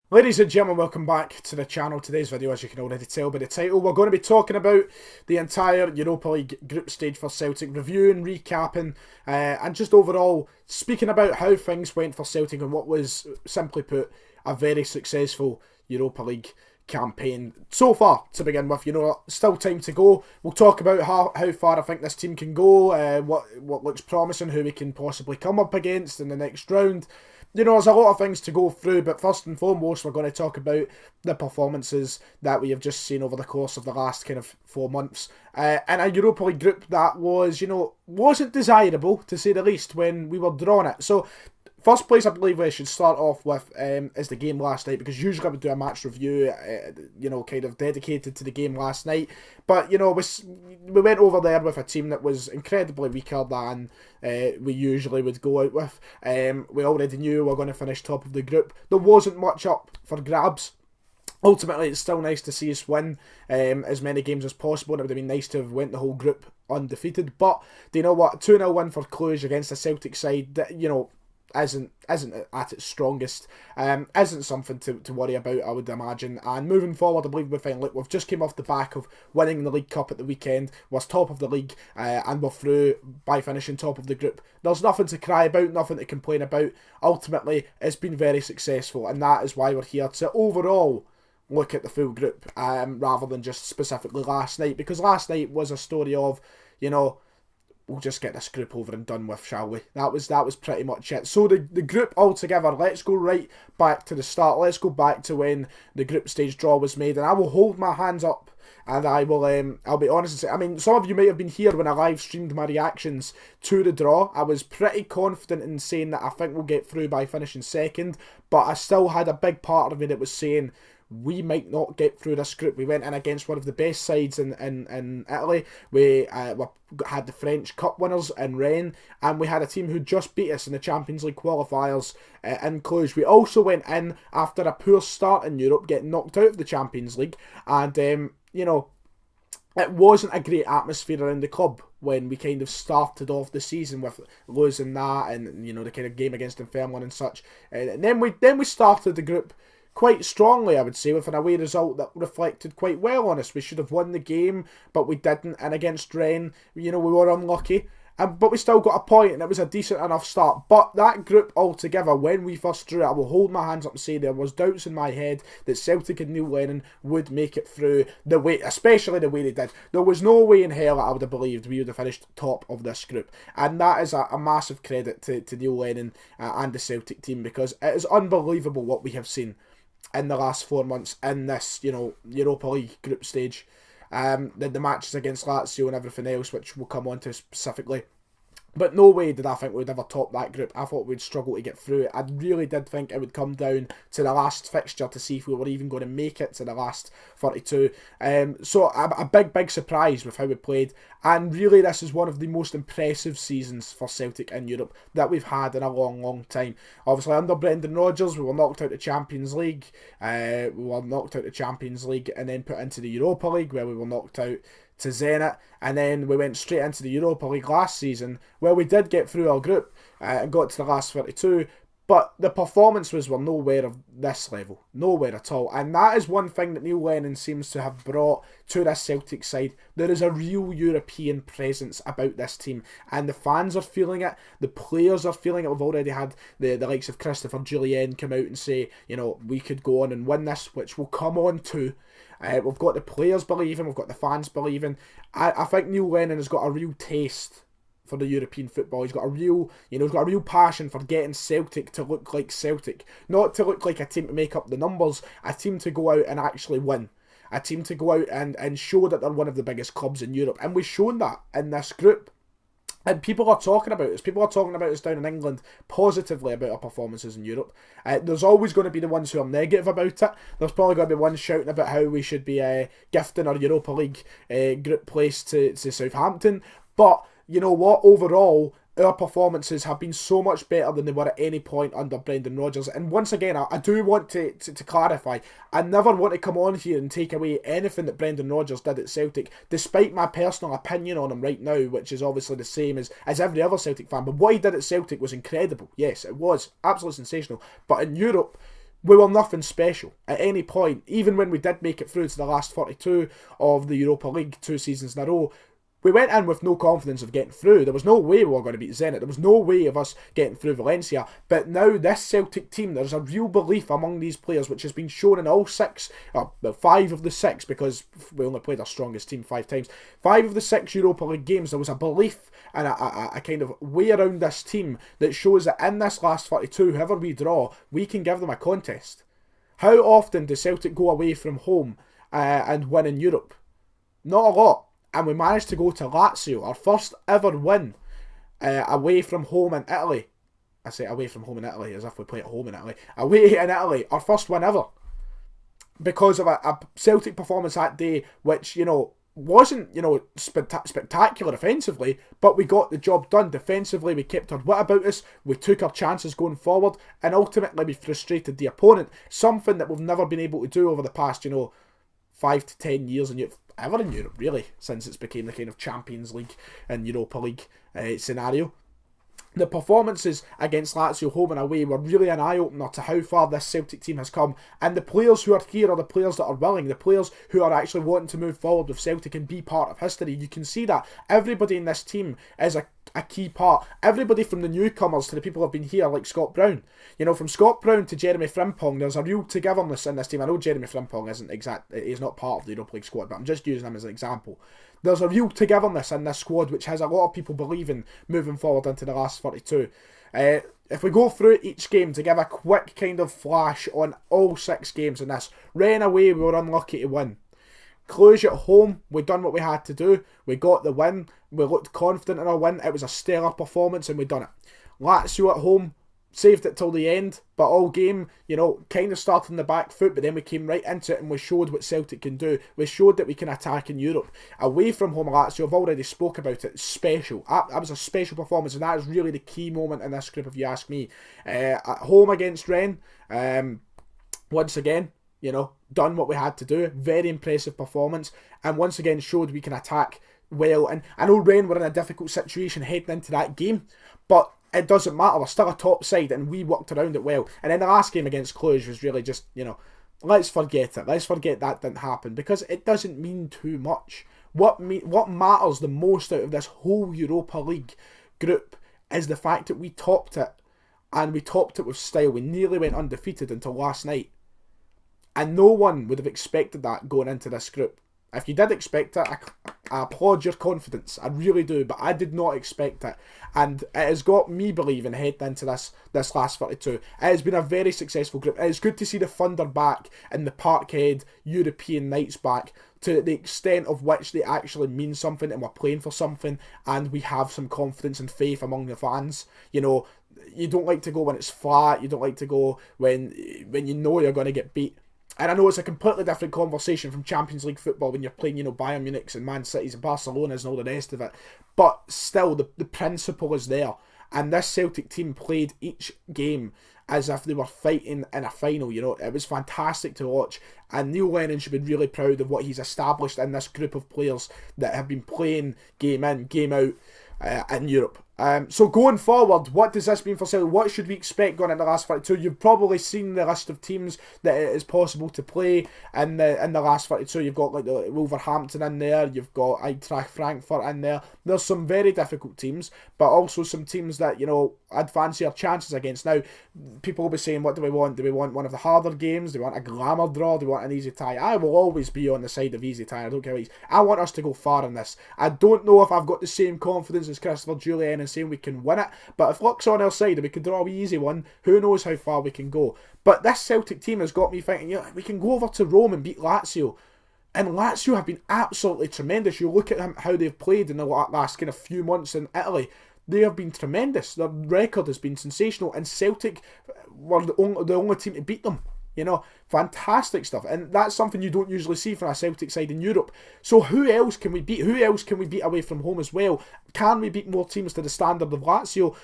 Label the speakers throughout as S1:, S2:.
S1: Ladies and gentlemen, welcome back to the channel. Today's video, as you can already tell by the title, we're going to be talking about the entire Europa League group stage for Celtic, reviewing, recapping, and just overall speaking about how things went for Celtic and what was, simply put, a very successful Europa League campaign so far to begin with. Still time to go. We'll talk about how far I think this team can go, what looks promising, who we can possibly come up against in the next round. There's a lot of things to go through, but first and foremost, we're going to talk about the performances that we have just seen over the course of the last kind of 4 months. In a Europa League group that was, wasn't desirable, to say the least, when we were drawn it. So, first place I believe we should start off with is the game last night, because usually I would do a match review, kind of dedicated to the game last night. But, we went over there with a team that was incredibly weaker than we usually would go out with. We already knew we were going to finish top of the group. There wasn't much up for grabs. Ultimately, it's still nice to see us win as many games as possible, and it would have been nice to have went the whole group undefeated. But, do you know what? 2-0 win for Cluj against a Celtic side that, isn't at its strongest, isn't something to worry about, I would imagine. And moving forward, I believe we've just came off the back of winning the League Cup at the weekend, was top of the league, and we're through by finishing top of the group. There's nothing to cry about, nothing to complain about. Ultimately, it's been very successful, and that is why we're here to overall look at the full group, rather than just specifically last night, because last night was a story of, we'll just get this group over and done with, shall we? That was pretty much it. So the group altogether, let's go right back to the start. Let's go back to when the group stage draw was made, and I will hold my hands up, and I will I'll be honest and say, I mean, some of you might have been here when I live streamed my reactions to the draw. I was pretty confident in saying that I think we'll get through by finishing second, but I still had a big part of me that was saying we might not get through this group. We went in against one of the best sides in Italy. We had the French Cup winners in Rennes, and we had a team who just beat us in the Champions League qualifiers in Cluj. We also went in after a poor start in Europe, getting knocked out of the Champions League, and it wasn't a great atmosphere around the club when we kind of started off the season with losing that, and the kind of game against Dunfermline and such. And then we started the group quite strongly, I would say, with an away result that reflected quite well on us. We should have won the game, but we didn't. And against Rennes, we were unlucky. But we still got a point, and it was a decent enough start. But that group altogether, when we first drew it, I will hold my hands up and say there was doubts in my head that Celtic and Neil Lennon would make it through the way, especially the way they did. There was no way in hell that I would have believed we would have finished top of this group. And that is a massive credit to Neil Lennon and the Celtic team, because it is unbelievable what we have seen in the last 4 months in this, Europa League group stage. The matches against Lazio and everything else, which we'll come on to specifically. But no way did I think we'd ever top that group. I thought we'd struggle to get through it. I really did think it would come down to the last fixture to see if we were even going to make it to the last 32. So a big surprise with how we played. And really, this is one of the most impressive seasons for Celtic in Europe that we've had in a long time. Obviously, under Brendan Rodgers, we were knocked out of the Champions League. And then put into the Europa League, where we were knocked out to Zenit, and then we went straight into the Europa League last season, where we did get through our group and got to the last 32, but the performances were nowhere of this level, nowhere at all. And that is one thing that Neil Lennon seems to have brought to this Celtic side. There is a real European presence about this team, and the fans are feeling it, the players are feeling it. We've already had the likes of Christopher Jullien come out and say, we could go on and win this, which we'll come on to. We've got the players believing, we've got the fans believing. I think Neil Lennon has got a real taste for the European football. He's got a real passion for getting Celtic to look like Celtic, not to look like a team to make up the numbers, a team to go out and actually win, a team to go out and show that they're one of the biggest clubs in Europe. And we've shown that in this group. And people are talking about us. People are talking about us down in England positively about our performances in Europe. There's always going to be the ones who are negative about it. There's probably going to be ones shouting about how we should be gifting our Europa League group place to Southampton. But you know what? Overall, our performances have been so much better than they were at any point under Brendan Rodgers. And once again, I do want to clarify, I never want to come on here and take away anything that Brendan Rodgers did at Celtic, despite my personal opinion on him right now, which is obviously the same as every other Celtic fan. But what he did at Celtic was incredible. Yes, it was absolutely sensational. But in Europe, we were nothing special at any point. Even when we did make it through to the last 42 of the Europa League 2 seasons in a row, we went in with no confidence of getting through. There was no way we were going to beat Zenit. There was no way of us getting through Valencia. But now this Celtic team, there's a real belief among these players, which has been shown in all 5 of the 6, because we only played our strongest team 5 times. 5 of the 6 Europa League games, there was a belief and a kind of way around this team that shows that in this last 42, whoever we draw, we can give them a contest. How often does Celtic go away from home and win in Europe? Not a lot. And we managed to go to Lazio, our first ever win away from home in Italy. I say away from home in Italy as if we play at home in Italy. Away in Italy, our first win ever. Because of a Celtic performance that day, which, wasn't, spectacular offensively, but we got the job done. Defensively, we kept our wit about us, we took our chances going forward, and ultimately we frustrated the opponent. Something that we've never been able to do over the past, 5 to 10 years in Europe, ever in Europe, really, since it's became the kind of Champions League and Europa League scenario. The performances against Lazio home and away were really an eye-opener to how far this Celtic team has come. And the players who are here are the players that are willing, the players who are actually wanting to move forward with Celtic and be part of history. You can see that everybody in this team is a key part. Everybody from the newcomers to the people who have been here, like Scott Brown. From Scott Brown to Jeremy Frimpong, there's a real togetherness in this team. I know Jeremy Frimpong he's not part of the Europa League squad, but I'm just using him as an example. There's a real togetherness in this squad, which has a lot of people believing moving forward into the last 42. If we go through each game to give a quick kind of flash on all 6 games in this. Rennes away, we were unlucky to win. Cluj at home, we done what we had to do. We got the win. We looked confident in our win. It was a stellar performance and we done it. Lazio at home, saved it till the end, but all game, kind of started on the back foot, but then we came right into it and we showed what Celtic can do. We showed that we can attack in Europe. Away from home, Lazio, I've already spoke about it, special. That was a special performance, and that is really the key moment in this group, if you ask me. At home against Rennes, once again, done what we had to do. Very impressive performance, and once again showed we can attack well. And I know Rennes were in a difficult situation heading into that game, but it doesn't matter. We're still a top side and we worked around it well. And then the last game against Cluj was really just, let's forget it. Let's forget that didn't happen, because it doesn't mean too much. What matters the most out of this whole Europa League group is the fact that we topped it, and we topped it with style. We nearly went undefeated until last night. And no one would have expected that going into this group. If you did expect it, I applaud your confidence. I really do, but I did not expect it. And it has got me believing heading into this last 32. It has been a very successful group. It's good to see the Thunder back and the Parkhead European nights back, to the extent of which they actually mean something and we're playing for something, and we have some confidence and faith among the fans. You don't like to go when it's flat. You don't like to go when you know you're going to get beat. And I know it's a completely different conversation from Champions League football when you're playing, Bayern Munich's and Man City's and Barcelona's and all the rest of it. But still, the principle is there. And this Celtic team played each game as if they were fighting in a final. It was fantastic to watch. And Neil Lennon should be really proud of what he's established in this group of players that have been playing game in, game out in Europe. So going forward, what does this mean for Celtic? What should we expect going into the last 42? You've probably seen the list of teams that it is possible to play in the last 42. You've got like the Wolverhampton in there, you've got Eintracht Frankfurt in there. There's some very difficult teams, but also some teams that, I'd fancy our chances against. Now, people will be saying, what do we want? Do we want one of the harder games? Do we want a glamour draw? Do we want an easy tie? I will always be on the side of easy tie. I don't care what it is. I want us to go far in this. I don't know if I've got the same confidence as Christopher Julian and saying we can win it, but if luck's on our side and we can draw a easy one, who knows how far we can go. But this Celtic team has got me thinking, we can go over to Rome and beat Lazio. And Lazio have been absolutely tremendous. You look at how they've played in the last kind of few months in Italy. They have been tremendous. Their record has been sensational, and Celtic were the only team to beat them. Fantastic stuff. And that's something you don't usually see from a Celtic side in Europe. So who else can we beat? Who else can we beat away from home as well? Can we beat more teams to the standard of Lazio?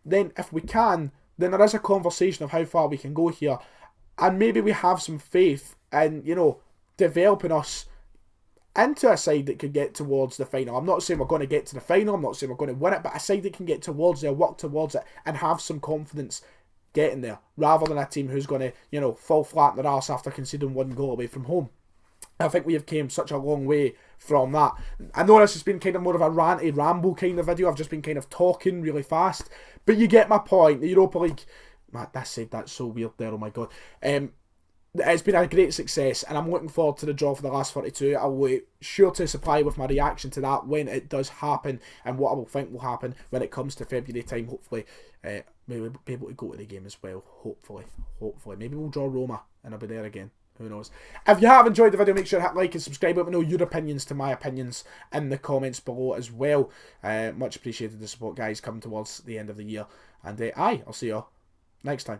S1: Then if we can, then there is a conversation of how far we can go here. And maybe we have some faith in, developing us into a side that could get towards the final. I'm not saying we're going to get to the final, I'm not saying we're going to win it, but a side that can get towards there, work towards it, and have some confidence getting there, rather than a team who's going to, you know, fall flat in their arse after conceding 1 goal away from home. I think we have came such a long way from that. I know this has been kind of more of a ranty, ramble kind of video. I've just been kind of talking really fast. But you get my point. The Europa League... Man, that's so weird there, oh my god. It's been a great success, and I'm looking forward to the draw for the last 32. I will be sure to supply with my reaction to that when it does happen, and what I will think will happen when it comes to February time. Hopefully, maybe we'll be able to go to the game as well. Hopefully. Maybe we'll draw Roma, and I'll be there again. Who knows? If you have enjoyed the video, make sure to hit like and subscribe. Let me know your opinions to my opinions in the comments below as well. Much appreciated the support, guys, coming towards the end of the year. And I'll see you all next time.